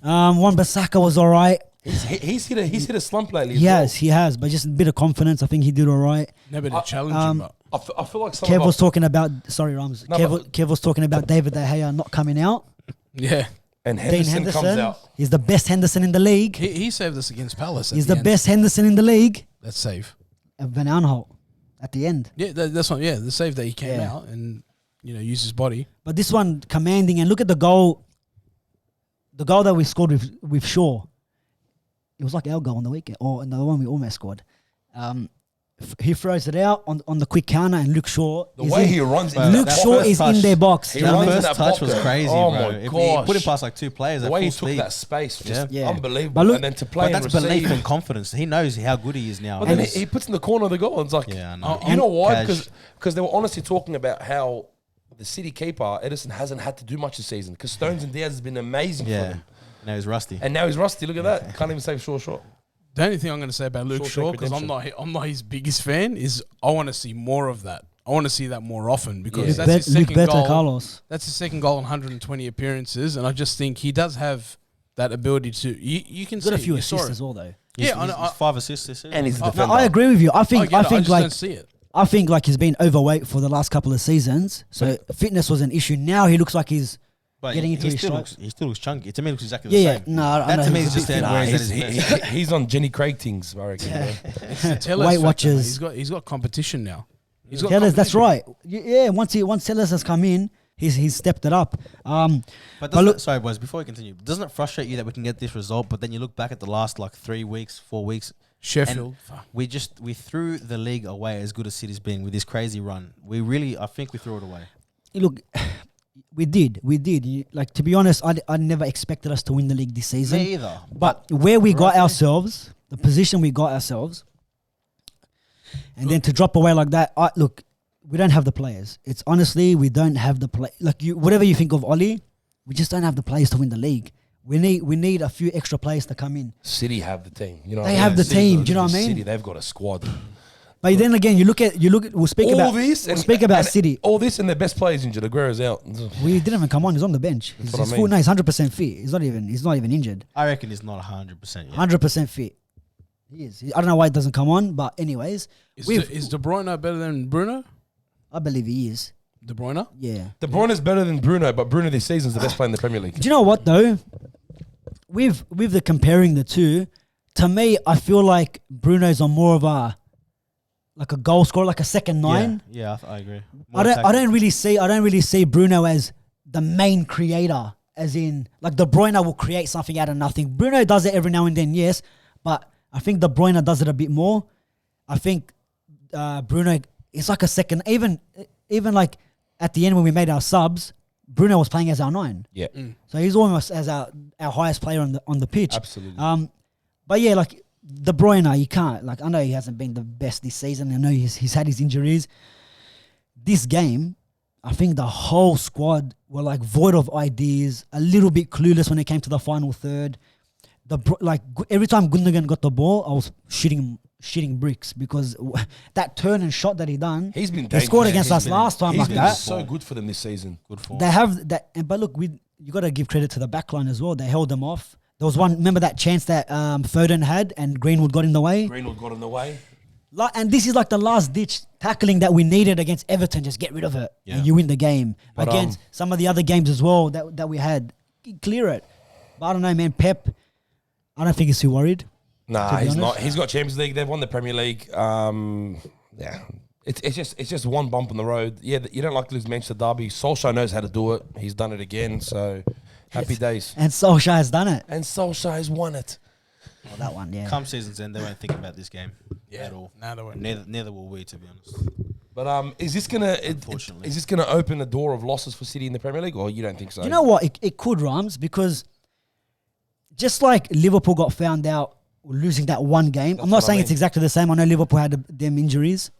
Wan-Bissaka was all right. He's hit a slump lately. He has, but just a bit of confidence. I think he did all right. never to challenge him. But I feel like some Kev of was us, talking about Kev was talking about David De Gea not coming out. yeah, and Dean Henderson comes Henderson, out. he's the best Henderson in the league. he saved us against Palace. He's the best Henderson in the league. That's safe. And Van Aanholt at the end. Yeah, that's not. Yeah, the save that he came Yeah. out and used his body. But this one commanding, and look at the goal. The goal that we scored with Shaw, it was like our goal on the weekend, or the one we almost scored. He throws it out on the quick counter, and Luke Shaw. The way he runs, Bro, Luke that Shaw first is in touch- their box. He you know what I That mean? runs first that touch was pocket. crazy, Oh bro. my If he gosh. put it past like 2 players the at way full he took speed. that space, just Yeah. unbelievable. But look- and then to play But and that's receive. belief and confidence. He knows how good he is now. But then He's- he puts in the corner of the goal, and it's like, Yeah, I know. you know why? Cash. Because they were honestly talking about how the City keeper Edison hasn't had to do much this season because Stones and Diaz has been amazing for yeah. them, Now he's rusty. and now he's rusty. Look at that, can't even save short. The only thing I'm going to say about Luke Shawshank Shaw, because I'm not his biggest fan, is I want to see more of that. I want to see that more often because Yeah. that's his Luke second Beto goal. Carlos. That's his second goal in 120 appearances, and I just think he does have that ability to. You can He's got a see few you saw assists it. as well, though. Yeah, I know. He's 5 assists this season. And he's a No, defender. I agree with you. I think I just like don't see it. I think like he's been overweight for the last couple of seasons, so fitness was an issue. Now he looks like he's But getting into he his still stripes. looks. He still looks chunky. To me, it looks exactly Yeah, the same. no, I That know to me he's is a just bit saying fit. where he's at his best. He's on Jenny Craig things, I reckon. Yeah. It's Tellers Weight factor, Watchers. mate. He's got competition now. He's got Tellers, that's competition. right. Yeah, once Tellers has come in, he's stepped it up. But look- look, sorry, boys. Before we continue, doesn't it frustrate you that we can get this result, but then you look back at the last like 3 weeks, 4 weeks, Sheffield. we threw the league away as good as City's been with this crazy run. I think we threw it away. Look, we did. Like, to be honest, I never expected us to win the league this season. Me either. But where we got Right. ourselves, the position we got ourselves, and then to drop away like that, look, we don't have the players. It's honestly, we don't have the play. Like whatever you think of Oli, we just don't have the players to win the league. We need a few extra players to come in. City have the team. You know, They have the team, do you know what I mean? City, they've got a squad. But then again, you look at. We'll speak about City. All this and their best players injured. Aguero's out. We didn't even come on. He's on the bench. He's what I full. mean. No, he's 100% fit. He's not even injured. I reckon he's not 100% yet. 100% fit. He is. I don't know why he doesn't come on, but anyways, Is De Bruyne better than Bruno? I believe he is. De Bruyne? Yeah. De Bruyne is better than Bruno, but Bruno this season is the best player in the Premier League. Do you know what though? with the comparing the two, to me, I feel like Bruno's on more of a goal scorer, like a second nine. Yeah, I agree. I don't really see Bruno as the main creator, as in like De Bruyne will create something out of nothing. Bruno does it every now and then, yes, but I think De Bruyne does it a bit more. I think Bruno is like a second, even like at the end when we made our subs, Bruno was playing as our 9. Yeah. So he's almost as our highest player on the pitch. Absolutely. But yeah, like De Bruyne, you can't. Like I know he hasn't been the best this season. I know he's had his injuries. This game, I think the whole squad were like void of ideas, a little bit clueless when it came to the final third. Every time Gundogan got the ball, I was shitting bricks because that turn and shot that he done. He's been He scored against us last time He's like been that. so good for them this season. Good form. They have that, but look, you got to give credit to the back line as well. They held them off. There was one. Remember that chance that Foden had and Greenwood got in the way. Greenwood got in the way. And this is like the last ditch tackling that we needed against Everton. Just get rid of it, and you win the game. But, against some of the other games as well that we had, clear it. But I don't know, man. Pep, I don't think he's too worried. Nah, he's not. He's got Champions League. They've won the Premier League. Yeah, it's just one bump on the road. Yeah, you don't like to lose Manchester derby. Solskjaer knows how to do it. He's done it again. So happy days. And Solskjaer has done it. And Solskjaer has won it. Well, that one, yeah. Come season's end, they won't think about this game at all. Nah, they won't. Neither will we, to be honest. But is this gonna open the door of losses for City in the Premier League, or you don't think so? You know what? It could, Rams, because just like Liverpool got found out losing that one game. I'm not saying it's exactly the same. I know Liverpool had them injuries,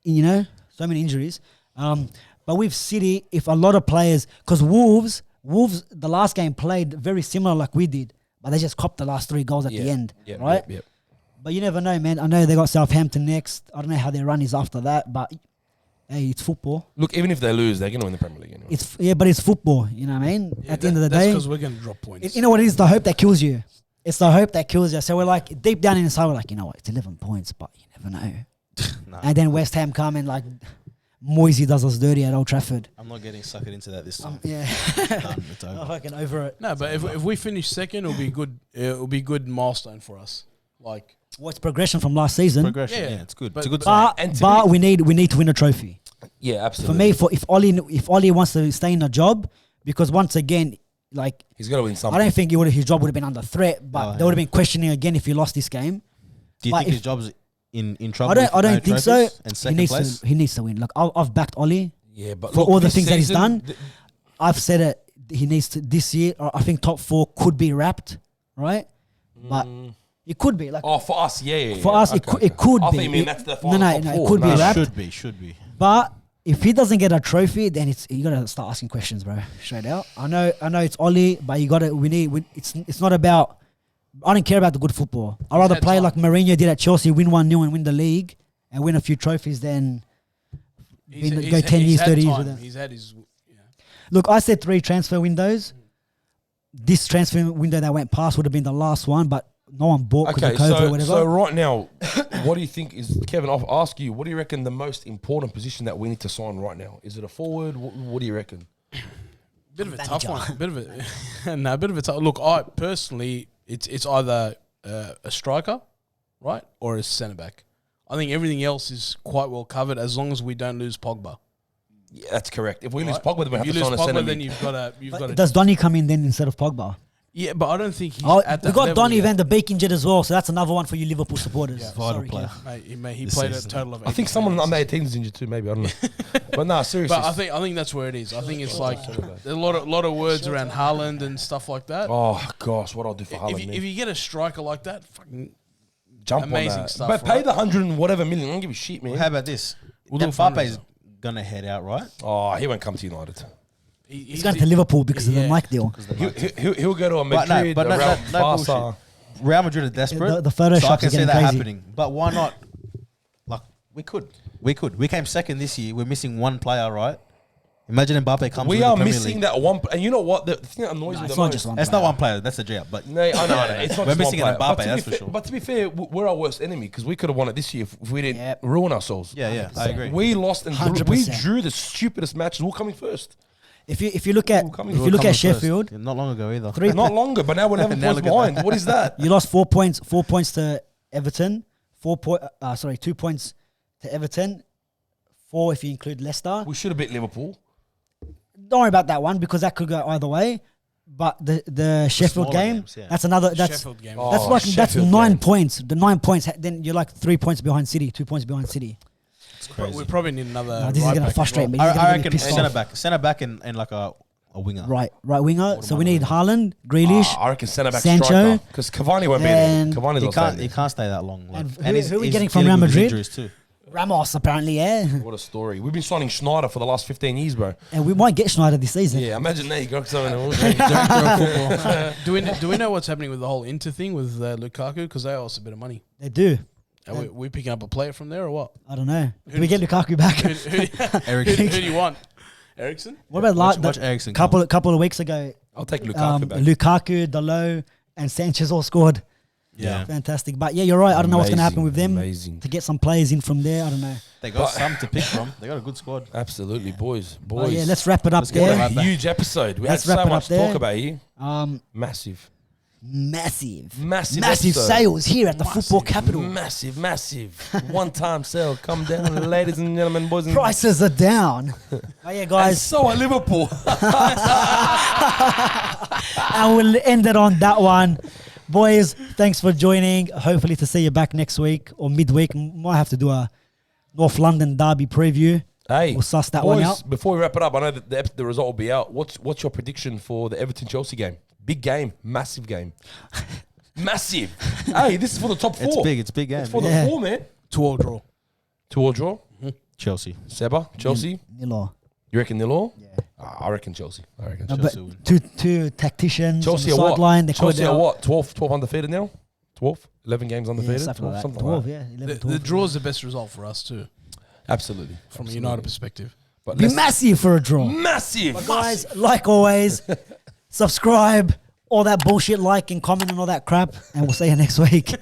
so many injuries. But with City, if a lot of players, because Wolves, the last game played very similar like we did, but they just copped the last 3 goals at the end, right? Yep. But you never know, man. I know they got Southampton next. I don't know how their run is after that, but hey, it's football. Look, even if they lose, they're going to win the Premier League anyway. But it's football. You know what I mean? At the end of the day, because we're going to drop points. you know what it is? The hope that kills you. It's the hope that kills you. So we're like deep down inside, we're like, you know what? It's 11 points, but you never know. Nah. And then West Ham come and like Moisey does us dirty at Old Trafford. I'm not getting suckered into that this time. Yeah, Done. It's over. I'm fucking over it. No, but if we finish second, it'll be good. It'll be good milestone for us. Like What's progression from last season? Progression, Yeah. yeah, it's good. But- It's a good sign. But we need to win a trophy. Yeah, For absolutely. me, if Ollie wants to stay in a job, because once again, like He's got to win something. I don't think his job would have been under threat, but they would have been questioning again if he lost this game. Do you but think his job's in trouble? I don't think so. And second place? He needs to win. Like I've backed Ollie Yeah, but for look, all the this things that he's season, done. I've said it. He needs to this year. I think top 4 could be wrapped, right? But it could be like Oh, for us, yeah. for us, it could I be. think you mean that's the no, final no, top no, 4. it could be No. wrapped. Should be. But if he doesn't get a trophy, then you gotta start asking questions, bro. Straight out. I know it's Ollie, but you gotta. It's not about. I don't care about the good football. I'd rather had play time. like Mourinho did at Chelsea, win 1-0 and win the league, and win a few trophies. Then go 10 years, 30 years with it. He's had his. Look, I said 3 transfer windows. This transfer window that went past would have been the last one, but no one bought because Okay, of COVID or whatever. so right now, what do you think is, Kevin, I'll ask you, what do you reckon the most important position that we need to sign right now? Is it a forward? What do you reckon? Bit of a Manager. tough one. Bit of a tough. Look, I personally, it's either a striker, right, or a centre back. I think everything else is quite well covered as long as we don't lose Pogba. Yeah, that's correct. If we lose Right? Pogba, then we If have you to lose sign a Pogba, centre then mid. you've got to. Does Donny come in then instead of Pogba? Yeah, but I don't think he's Oh, at we that got level Donny yet. Van de Beek injured as well, so that's another one for you Liverpool supporters. Yeah. Vital Sorry, player. Kev. Mate, he This played season. a total of. I think 80 someone games. under 18 is injured too, maybe. I don't know. But no, seriously. But I think that's where it is. I think it's like a lot of words around Haaland and stuff like that. Oh, gosh, what I'll do for if, Haaland. if you get a striker like that, fucking Jump amazing on that. stuff, But pay right? the 100 and whatever million. I don't give a shit, man. How about this? We'll do a Mbappe's fundraiser. gonna head out, right? Oh, he won't come to United. He's going to Liverpool because of the Yeah. Nike deal. He'll go to a But Madrid, no, a Real no Barca. bullshit. Real Madrid are desperate. The Photoshops so I are can see getting that crazy. happening. But why not? Like we could. We came second this year. We're missing one player, right? Imagine Mbappe comes. We to the are Premier missing League. that one. And you know what? The thing that annoys me it's the not most. just one. That's player. not one player. That's a jab. But No, I know. It's not We're just missing one an player. Mbappe, But to be that's for fair- sure. But to be fair, we're our worst enemy because we could have won it this year if we didn't Yep. ruin ourselves. yeah, I agree. We lost and we 100%. drew the stupidest matches. We're coming first. If you look at coming- if We you were look coming at first. Sheffield, Yeah, not long ago either. Not longer, but now we're 11 Now points look at behind. What is that? you lost 4 points. 2 points to Everton. 2 points to Everton. 4 if you include Leicester. We should have beat Liverpool. Don't worry about that one because that could go either way. But the Sheffield smaller game, games, yeah. that's another. That's Sheffield game. Oh, that's like that's Sheffield 9 game. points. The 9 points. Then you're like 3 points behind City. 2 points behind City. It's crazy. We probably need another. No, this is right gonna back as frustrate me. well. He's gonna I get me reckon pissed centre off. back and like a winger. Right winger. So we need Haaland, Grealish, I reckon centre back Sancho, striker because Cavani won't be there. and- Cavani's He not can't. staying He there. can't stay that long. Like, And who are we getting from dealing Real with Madrid? injuries too. Ramos apparently, yeah. What a story. We've been signing Schneider for the last 15 years, bro. And we might get Schneider this season. Yeah, imagine that. You got something. Do we know what's happening with the whole Inter thing with Lukaku? Because they owe us a bit of money. They do. Are we picking up a player from there or what? I don't know. Do we get Lukaku back? Who do you want? Ericsson? What about Watch Eriksen couple of weeks ago? I'll take Lukaku back. Lukaku, Dalot, and Sanchez all scored. Yeah. Fantastic. But yeah, you're right. I don't know what's going to happen with them. Amazing. To get some players in from there. I don't know. They got some to pick from. They got a good squad. Absolutely, boys. But yeah, let's wrap it up Let's get there. it right back. Huge episode. We Let's had wrap so it up much to there. talk about here. Massive Massive episode. sales here at the football capital. Massive. One-time sale. Come down, ladies and gentlemen, boys and Prices are down. Oh yeah, And guys. so are Liverpool. I will end it on that one. Boys, thanks for joining. Hopefully to see you back next week or midweek. Might have to do a North London derby preview. Hey, We'll suss that one boys, out. Before we wrap it up, I know that the result will be out. What's your prediction for the Everton-Chelsea game? Big game. Massive game. Massive. Hey, this is for the top 4. It's big. It's big game. It's for Yeah. the 4, man. 2-all draw. 2-all draw. Chelsea. Seba, Chelsea. Nilo. You reckon 0-0? Yeah. I reckon Chelsea. No, Chelsea but win. two tacticians Chelsea on are the what? sideline. They Chelsea called are out. what? 12 undefeated now? 12? 11 games Yeah, undefeated? something like that. something 12, like that. yeah. 11, The 12. draw is the best result for us too, Absolutely. from a Absolutely. United perspective. But Be let's- massive for a draw. Massive. But guys, like always, subscribe, all that bullshit, like and comment and all that crap, and we'll see you next week.